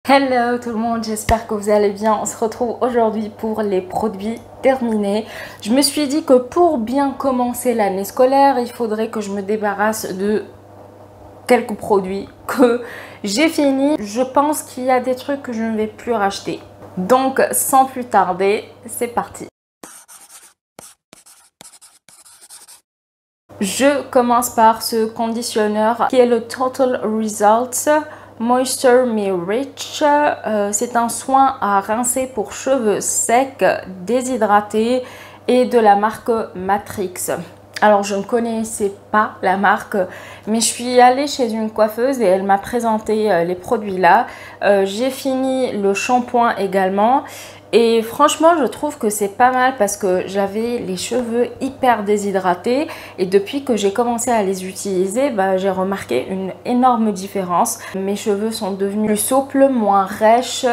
Hello tout le monde, j'espère que vous allez bien. On se retrouve aujourd'hui pour les produits terminés. Je me suis dit que pour bien commencer l'année scolaire, il faudrait que je me débarrasse de quelques produits que j'ai fini. Je pense qu'il y a des trucs que je ne vais plus racheter. Donc sans plus tarder, c'est parti. Je commence par ce conditionneur qui est le Total Results Moisture Me Rich. C'est un soin à rincer pour cheveux secs, déshydratés et de la marque Matrix. Alors je ne connaissais pas la marque, mais je suis allée chez une coiffeuse et elle m'a présenté les produits là. J'ai fini le shampoing également. Et franchement, je trouve que c'est pas mal parce que j'avais les cheveux hyper déshydratés et depuis que j'ai commencé à les utiliser, j'ai remarqué une énorme différence. Mes cheveux sont devenus plus souples, moins rêches,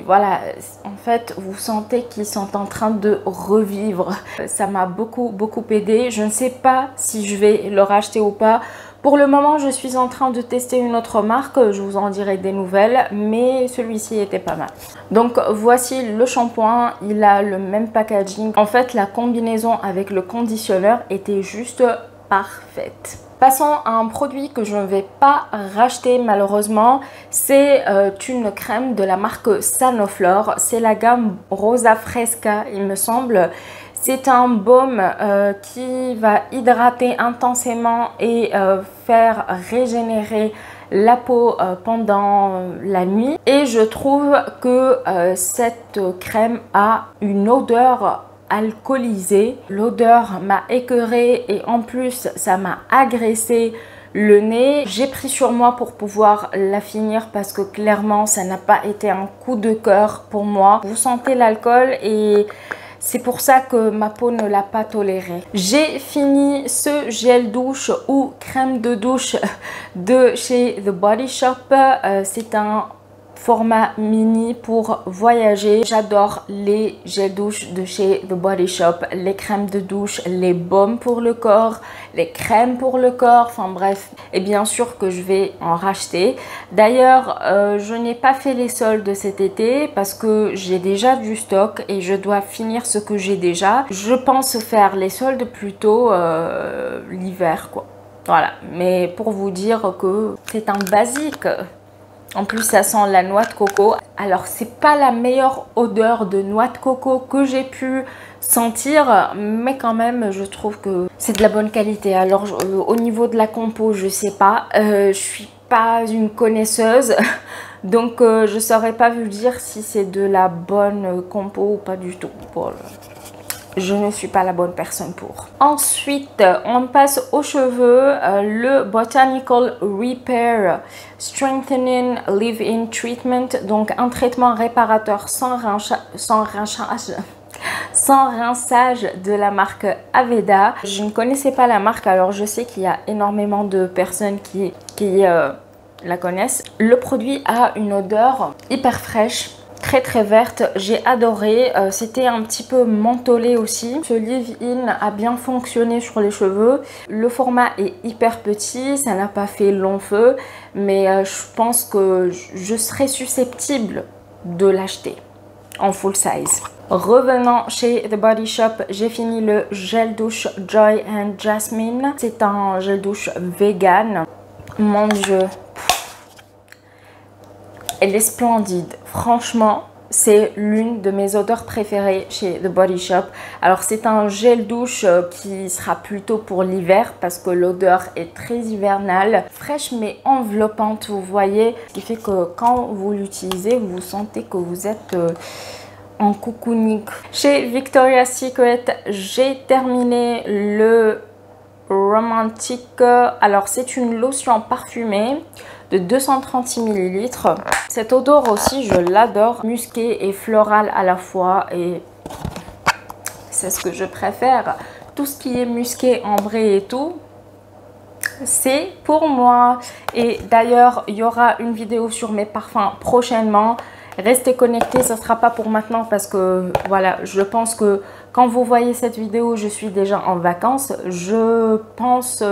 voilà, en fait, vous sentez qu'ils sont en train de revivre. Ça m'a beaucoup aidé. Je ne sais pas si je vais le racheter ou pas. Pour le moment, je suis en train de tester une autre marque, je vous en dirai des nouvelles, mais celui-ci était pas mal. Donc voici le shampoing, il a le même packaging. En fait, la combinaison avec le conditionneur était juste parfaite. Passons à un produit que je ne vais pas racheter malheureusement. C'est une crème de la marque Sanoflore. C'est la gamme Rosa Fresca, il me semble. C'est un baume qui va hydrater intensément et faire régénérer la peau pendant la nuit. Et je trouve que cette crème a une odeur alcoolisée. L'odeur m'a écœurée et en plus ça m'a agressé le nez. J'ai pris sur moi pour pouvoir la finir parce que clairement ça n'a pas été un coup de cœur pour moi. Vous sentez l'alcool et c'est pour ça que ma peau ne l'a pas toléré. J'ai fini ce gel douche ou crème de douche de chez The Body Shop. C'est un format mini pour voyager. J'adore les gels douche de chez The Body Shop, les crèmes de douche, les baumes pour le corps, les crèmes pour le corps, enfin bref. Et bien sûr que je vais en racheter. D'ailleurs, je n'ai pas fait les soldes cet été parce que j'ai déjà du stock et je dois finir ce que j'ai déjà. Je pense faire les soldes plutôt l'hiver quoi. Voilà, mais pour vous dire que c'est un basique. En plus, ça sent la noix de coco. Alors, c'est pas la meilleure odeur de noix de coco que j'ai pu sentir, mais quand même, je trouve que c'est de la bonne qualité. Alors, au niveau de la compo, je sais pas. Je suis pas une connaisseuse, donc je saurais pas vous dire si c'est de la bonne compo ou pas du tout. Je ne suis pas la bonne personne pour. Ensuite, on passe aux cheveux. Le Botanical Repair Strengthening Leave-In Treatment. Donc, un traitement réparateur sans rinçage de la marque Aveda. Je ne connaissais pas la marque, alors je sais qu'il y a énormément de personnes qui la connaissent. Le produit a une odeur hyper fraîche. Très verte, j'ai adoré. C'était un petit peu mentholé aussi. Ce leave-in a bien fonctionné sur les cheveux. Le format est hyper petit, ça n'a pas fait long feu, mais je pense que je serais susceptible de l'acheter en full size. Revenant chez The Body Shop, j'ai fini le gel douche Joy and Jasmine. C'est un gel douche vegan. Mon Dieu, elle est splendide. Franchement, c'est l'une de mes odeurs préférées chez The Body Shop. Alors, c'est un gel douche qui sera plutôt pour l'hiver parce que l'odeur est très hivernale. Fraîche mais enveloppante, vous voyez. Ce qui fait que quand vous l'utilisez, vous sentez que vous êtes en cocooning. Chez Victoria's Secret, j'ai terminé le Romantic. Alors, c'est une lotion parfumée de 236 ml. Cette odeur aussi, je l'adore. Musquée et florale à la fois. Et c'est ce que je préfère. Tout ce qui est musqué, ambré et tout, c'est pour moi. Et d'ailleurs, il y aura une vidéo sur mes parfums prochainement. Restez connectés, ce ne sera pas pour maintenant parce que voilà, je pense que quand vous voyez cette vidéo, je suis déjà en vacances. Je pense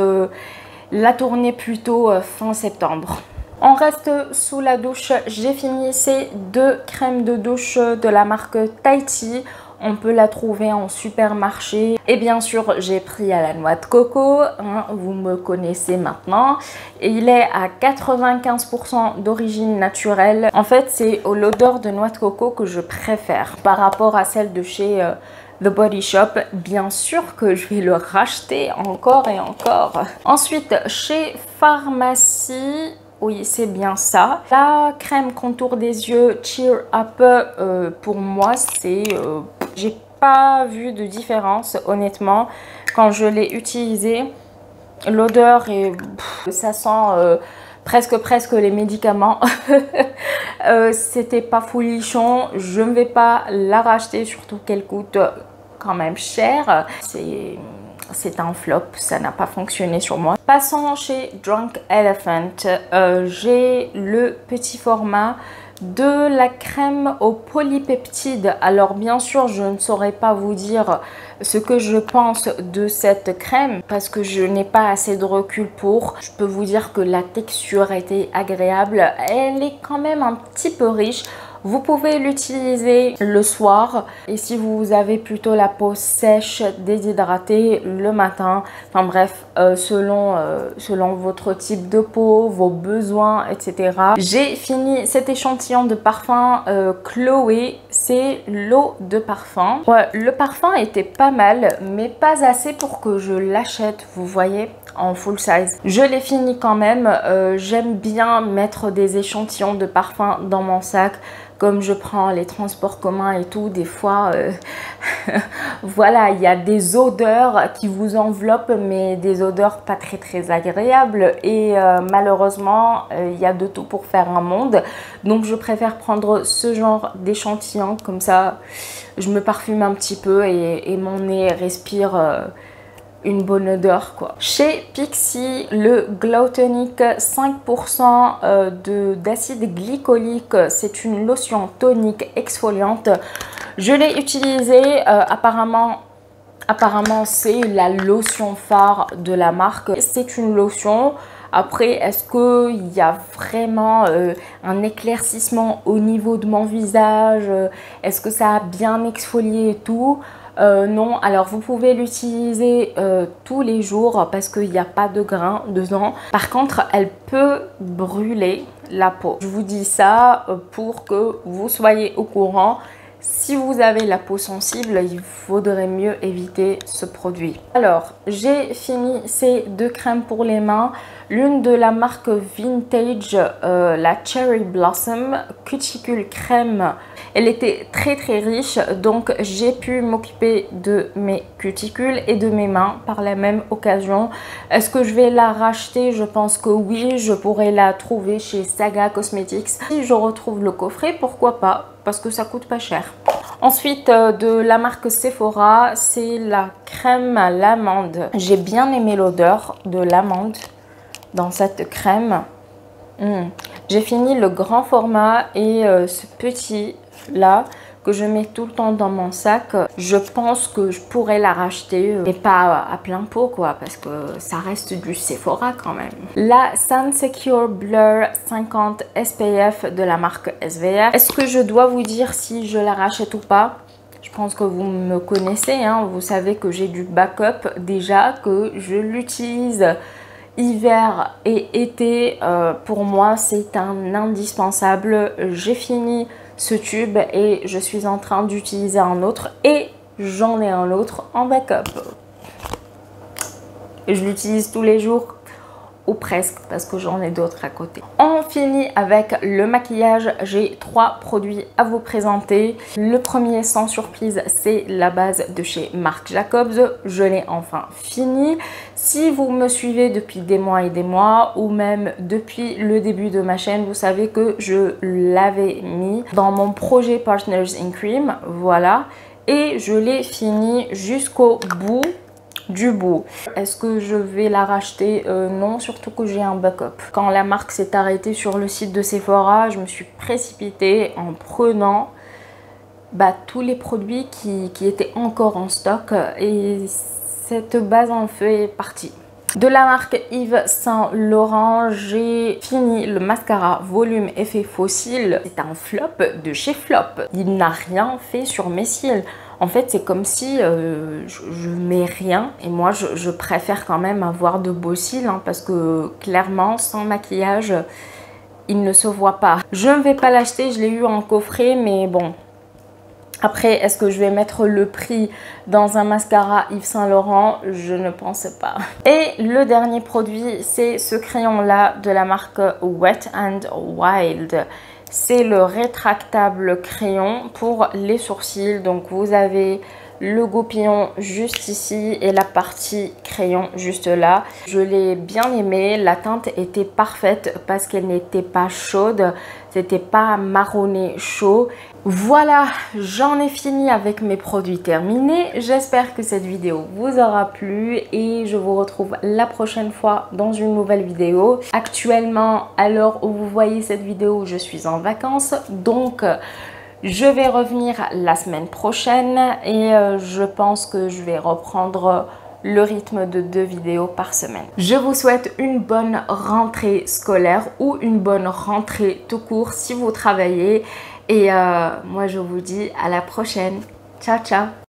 la tourner plutôt fin septembre. On reste sous la douche. J'ai fini ces deux crèmes de douche de la marque Tahiti. On peut la trouver en supermarché. Et bien sûr, j'ai pris à la noix de coco. Hein, vous me connaissez maintenant. Et il est à 95% d'origine naturelle. En fait, c'est l'odeur de noix de coco que je préfère par rapport à celle de chez The Body Shop. Bien sûr que je vais le racheter encore et encore. Ensuite, chez Pharmacie... Oui, c'est bien ça. La crème contour des yeux Cheer Up, pour moi, c'est... j'ai pas vu de différence, honnêtement. Quand je l'ai utilisée, l'odeur est... ça sent presque les médicaments. C'était pas folichon. Je ne vais pas la racheter, surtout qu'elle coûte quand même cher. C'est un flop, ça n'a pas fonctionné sur moi. Passons chez Drunk Elephant. J'ai le petit format de la crème aux polypeptides. Alors bien sûr, je ne saurais pas vous dire ce que je pense de cette crème parce que je n'ai pas assez de recul pour. Je peux vous dire que la texture était agréable. Elle est quand même un petit peu riche. Vous pouvez l'utiliser le soir et si vous avez plutôt la peau sèche, déshydratée, le matin. Enfin bref, selon votre type de peau, vos besoins, etc. J'ai fini cet échantillon de parfum Chloé. C'est l'eau de parfum. Ouais, le parfum était pas mal, mais pas assez pour que je l'achète, vous voyez, en full size. Je l'ai fini quand même. J'aime bien mettre des échantillons de parfum dans mon sac. Comme je prends les transports communs et tout, des fois, voilà, il y a des odeurs qui vous enveloppent, mais des odeurs pas très agréables. Et malheureusement, il y a de tout pour faire un monde. Donc, je préfère prendre ce genre d'échantillon. Comme ça, je me parfume un petit peu et mon nez respire... une bonne odeur quoi. Chez Pixi, le Glow Tonic 5% d'acide glycolique, c'est une lotion tonique exfoliante. Je l'ai utilisée, apparemment c'est la lotion phare de la marque. C'est une lotion. Après, est-ce qu'il y a vraiment un éclaircissement au niveau de mon visage? Est-ce que ça a bien exfolié et tout? Non, alors vous pouvez l'utiliser tous les jours parce qu'il n'y a pas de grains dedans. Par contre, elle peut brûler la peau. Je vous dis ça pour que vous soyez au courant. Si vous avez la peau sensible, il faudrait mieux éviter ce produit. Alors, j'ai fini ces deux crèmes pour les mains. L'une de la marque Vintage, la Cherry Blossom Cuticule Crème. Elle était très riche, donc j'ai pu m'occuper de mes cuticules et de mes mains par la même occasion. Est-ce que je vais la racheter? Je pense que oui, je pourrais la trouver chez Saga Cosmetics. Si je retrouve le coffret, pourquoi pas? Parce que ça coûte pas cher. Ensuite, de la marque Sephora, c'est la crème à l'amande. J'ai bien aimé l'odeur de l'amande dans cette crème. J'ai fini le grand format et ce petit là que je mets tout le temps dans mon sac. Je pense que je pourrais la racheter, mais pas à plein pot quoi, parce que ça reste du Sephora quand même. La Sun Secure Blur 50 SPF de la marque SVR. Est-ce que je dois vous dire si je la rachète ou pas? Je pense que vous me connaissez, hein, vous savez que j'ai du backup déjà, que je l'utilise hiver et été. Pour moi, c'est un indispensable. J'ai fini ce tube et je suis en train d'utiliser un autre et j'en ai un autre en backup. Et je l'utilise tous les jours ou presque parce que j'en ai d'autres à côté. On finit avec le maquillage. J'ai 3 produits à vous présenter. Le premier, sans surprise, c'est la base de chez Marc Jacobs. Je l'ai enfin fini. Si vous me suivez depuis des mois et des mois ou même depuis le début de ma chaîne, vous savez que je l'avais mis dans mon projet Partners in Cream. Voilà. Et je l'ai fini jusqu'au bout du bout. Est-ce que je vais la racheter? Non, surtout que j'ai un backup. Quand la marque s'est arrêtée sur le site de Sephora, je me suis précipitée en prenant tous les produits qui étaient encore en stock et cette base en fait partie. De la marque Yves Saint Laurent, j'ai fini le mascara volume effet fossile. C'est un flop de chez Flop. Il n'a rien fait sur mes cils. En fait, c'est comme si je mets rien. Et moi, je préfère quand même avoir de beaux cils hein, parce que clairement, sans maquillage, il ne se voit pas. Je ne vais pas l'acheter, je l'ai eu en coffret, mais bon. Après, est-ce que je vais mettre le prix dans un mascara Yves Saint Laurent? Je ne pense pas. Et le dernier produit, c'est ce crayon-là de la marque Wet n Wild. C'est le rétractable crayon pour les sourcils. Donc, vous avez le goupillon juste ici et la partie crayon juste là. Je l'ai bien aimé. La teinte était parfaite parce qu'elle n'était pas chaude. C'était pas marronné chaud. Voilà, j'en ai fini avec mes produits terminés. J'espère que cette vidéo vous aura plu et je vous retrouve la prochaine fois dans une nouvelle vidéo. Actuellement, à l'heure où vous voyez cette vidéo, je suis en vacances. Donc, je vais revenir la semaine prochaine et je pense que je vais reprendre le rythme de 2 vidéos par semaine. Je vous souhaite une bonne rentrée scolaire ou une bonne rentrée tout court si vous travaillez. Et moi, je vous dis à la prochaine. Ciao, ciao!